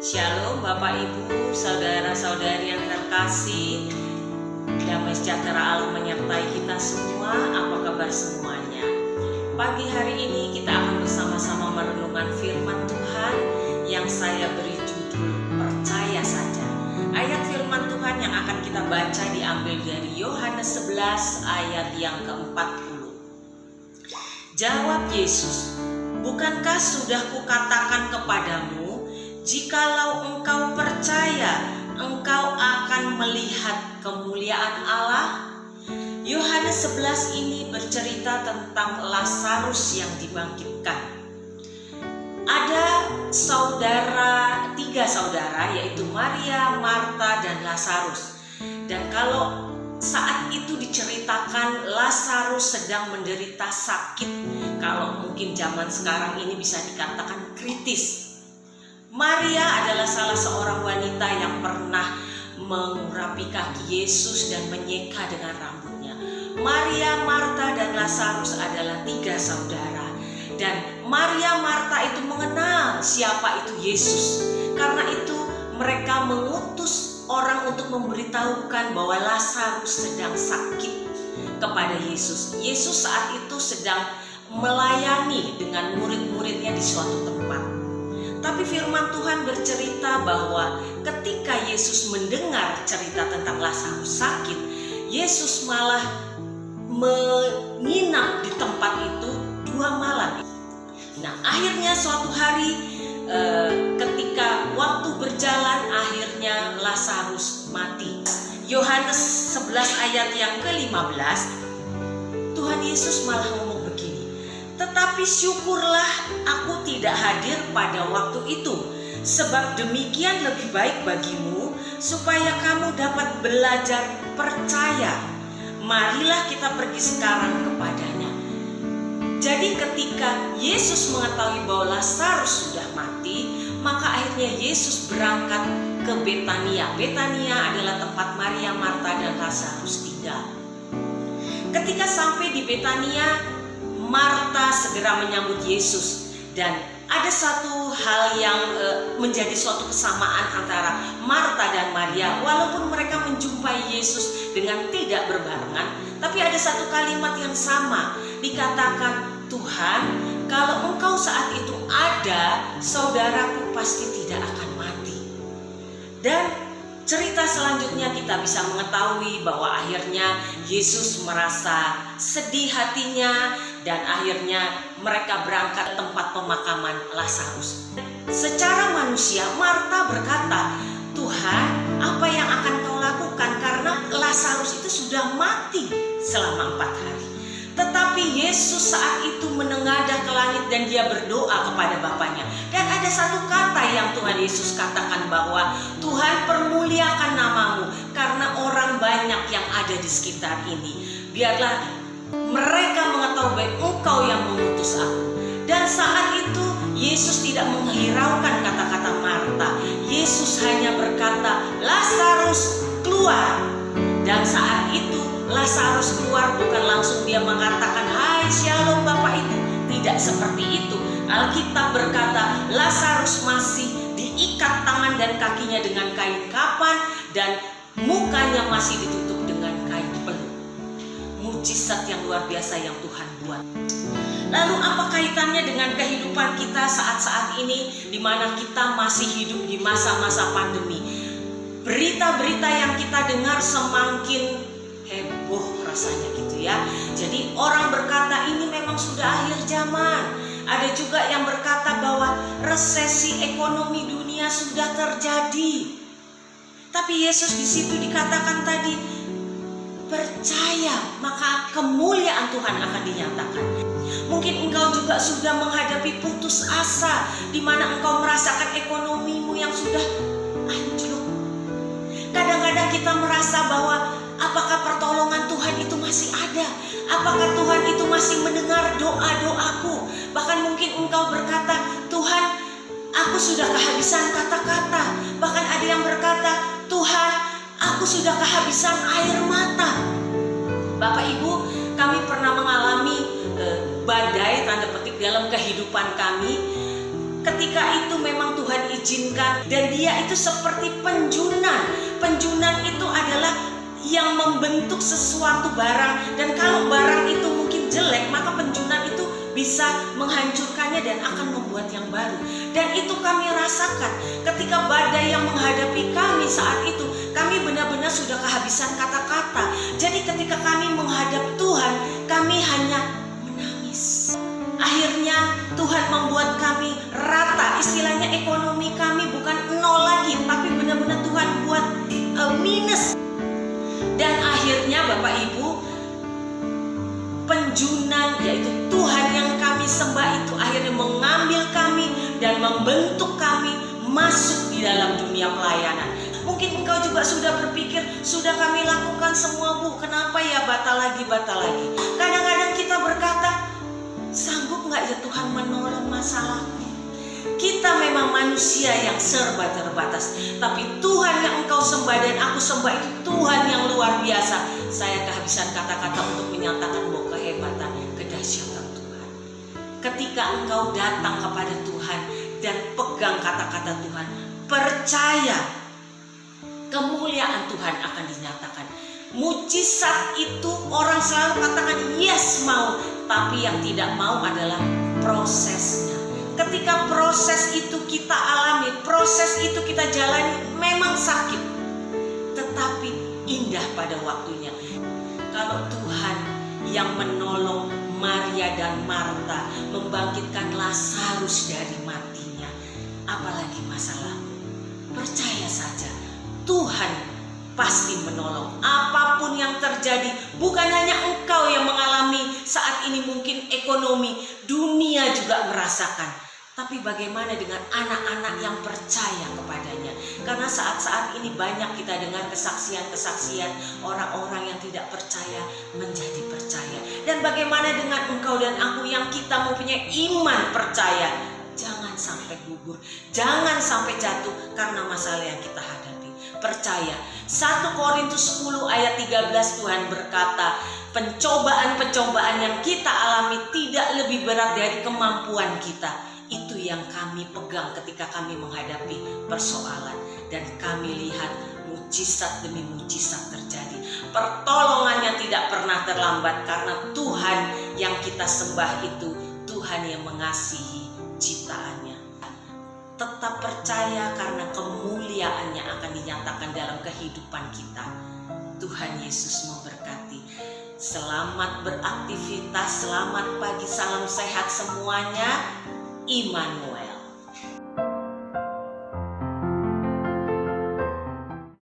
Shalom Bapak Ibu, saudara-saudari yang terkasih. Damai sejahtera Allah menyertai kita semua. Apa kabar semuanya? Pagi hari ini kita akan bersama-sama merenungkan firman Tuhan yang saya beri judul Percaya Saja. Ayat firman Tuhan yang akan kita baca diambil dari Yohanes 11 ayat yang ke-40. Jawab Yesus, "Bukankah sudah kukatakan kepadamu, jikalau engkau percaya, engkau akan melihat kemuliaan Allah?" Yohanes 11 ini bercerita tentang Lazarus yang dibangkitkan. Ada tiga saudara, yaitu Maria, Marta, dan Lazarus. Dan kalau saat itu diceritakan Lazarus sedang menderita sakit, kalau mungkin zaman sekarang ini bisa dikatakan kritis. Maria adalah salah seorang wanita yang pernah mengurapi kaki Yesus dan menyeka dengan rambutnya. Maria, Marta, dan Lazarus adalah tiga saudara. Dan Maria, Marta itu mengenal siapa itu Yesus. Karena itu mereka mengutus orang untuk memberitahukan bahwa Lazarus sedang sakit kepada Yesus. Yesus saat itu sedang melayani dengan murid-muridnya di suatu tempat. Tapi firman Tuhan bercerita bahwa ketika Yesus mendengar cerita tentang Lazarus sakit, Yesus malah menginap di tempat itu 2 malam. Nah, akhirnya suatu hari ketika waktu berjalan, akhirnya Lazarus mati. Yohanes 11 ayat yang ke-15, Tuhan Yesus malah ngomong begini, "Tetapi syukurlah aku tidak hadir pada waktu itu, sebab demikian lebih baik bagimu, supaya kamu dapat belajar percaya. Marilah kita pergi sekarang kepadanya." Jadi ketika Yesus mengetahui bahwa Lazarus sudah mati, maka akhirnya Yesus berangkat ke Betania. Betania adalah tempat Maria, Marta, dan Lazarus tinggal. Ketika sampai di Betania, Marta segera menyambut Yesus, dan ada satu hal yang menjadi suatu kesamaan antara Marta dan Maria. Walaupun mereka menjumpai Yesus dengan tidak berbarengan, tapi ada satu kalimat yang sama. Dikatakan, "Tuhan, kalau engkau saat itu ada, saudaraku pasti tidak akan mati." Dan cerita selanjutnya kita bisa mengetahui bahwa akhirnya Yesus merasa sedih hatinya, dan akhirnya mereka berangkat ke tempat pemakaman Lazarus. Secara manusia, Marta berkata, "Tuhan, apa yang akan kau lakukan? Karena Lazarus itu sudah mati selama 4 hari. Tetapi Yesus saat itu menengadah ke langit dan dia berdoa kepada Bapaknya. Dan ada satu kata yang Tuhan Yesus katakan bahwa, "Tuhan, permuliakan namamu karena orang banyak yang ada di sekitar ini. Biarlah mereka mengetahui bahwa Engkau yang mengutus aku." Dan saat itu Yesus tidak menghiraukan kata-kata Marta. Yesus hanya berkata, "Lazarus, keluar." Dan saat itu Lazarus keluar, bukan langsung dia mengatakan, "Hai, shalom Bapak Ibu." Tidak seperti itu. Alkitab berkata Lazarus masih diikat tangan dan kakinya dengan kain kapan, dan mukanya masih ditutup dengan kain peluh. Mujizat yang luar biasa yang Tuhan buat. Lalu apa kaitannya dengan kehidupan kita saat-saat ini, di mana kita masih hidup di masa-masa pandemi? Berita-berita yang kita dengar semakin heboh rasanya gitu ya. Jadi orang berkata ini memang sudah akhir zaman. Ada juga yang berkata bahwa resesi ekonomi dunia sudah terjadi. Tapi Yesus di situ dikatakan tadi, percaya maka kemuliaan Tuhan akan dinyatakan. Mungkin engkau juga sudah menghadapi putus asa, di mana engkau merasakan ekonomimu yang sudah anjlok. Kadang-kadang kita merasa bahwa apakah pertolongan Tuhan itu masih ada? Apakah Tuhan itu masih mendengar doa-doaku? Bahkan mungkin engkau berkata, "Tuhan, aku sudah kehabisan kata-kata." Bahkan ada yang berkata, "Tuhan, aku sudah kehabisan air mata." Bapak Ibu, kami pernah mengalami badai tanda petik dalam kehidupan kami. Ketika itu memang Tuhan izinkan, dan dia itu seperti penjunan. Penjunan itu adalah yang membentuk sesuatu barang, dan kalau barang itu mungkin jelek, maka penjunan itu bisa menghancurkannya dan akan membuat yang baru. Dan itu kami rasakan ketika badai yang menghadapi kami saat itu. Kami benar-benar sudah kehabisan kata-kata. Jadi ketika kami menghadap Tuhan, kami hanya menangis. Akhirnya Tuhan membuat kami rata. Istilahnya ekonomi kami bukan nol lagi, tapi benar-benar Tuhan buat minus. Dan akhirnya Bapak Ibu, penjunan, yaitu Tuhan yang kami sembah itu, akhirnya mengambil kami dan membentuk kami masuk di dalam dunia pelayanan. Mungkin engkau juga sudah berpikir, sudah kami lakukan semua Bu, kenapa ya batal lagi. Kadang-kadang kita berkata, sanggup gak ya Tuhan menolong masalahku? Kita memang manusia yang serba terbatas, tapi Tuhan yang engkau sembah dan aku sembah itu Tuhan yang luar biasa. Saya kehabisan kata-kata untuk menyatakan bahwa kehebatan, kedahsyatan Tuhan. Ketika engkau datang kepada Tuhan dan pegang kata-kata Tuhan, percaya kemuliaan Tuhan akan dinyatakan. Mujizat itu orang selalu katakan yes mau, tapi yang tidak mau adalah prosesnya. Ketika proses itu kita alami, proses itu kita jalani, memang sakit, tetapi indah pada waktunya. Kalau Tuhan yang menolong Maria dan Marta, membangkitkan Lazarus dari matinya, apalagi masalahmu, percaya saja Tuhan pasti menolong. Apapun yang terjadi, bukan hanya engkau yang mengalami saat ini, mungkin ekonomi, dunia juga merasakan. Tapi bagaimana dengan anak-anak yang percaya kepadanya? Karena saat-saat ini banyak kita dengar kesaksian-kesaksian orang-orang yang tidak percaya menjadi percaya. Dan bagaimana dengan engkau dan aku yang kita mempunyai iman percaya? Jangan sampai gugur, jangan sampai jatuh karena masalah yang kita hadapi. Percaya. 1 Korintus 10 ayat 13 Tuhan berkata, pencobaan-pencobaan yang kita alami tidak lebih berat dari kemampuan kita. Itu yang kami pegang ketika kami menghadapi persoalan. Dan kami lihat mujizat demi mujizat terjadi. Pertolongannya tidak pernah terlambat karena Tuhan yang kita sembah itu Tuhan yang mengasihi ciptaannya. Tetap percaya karena kemuliaannya akan dinyatakan dalam kehidupan kita. Tuhan Yesus memberkati. Selamat beraktivitas, selamat pagi, salam sehat semuanya. Immanuel.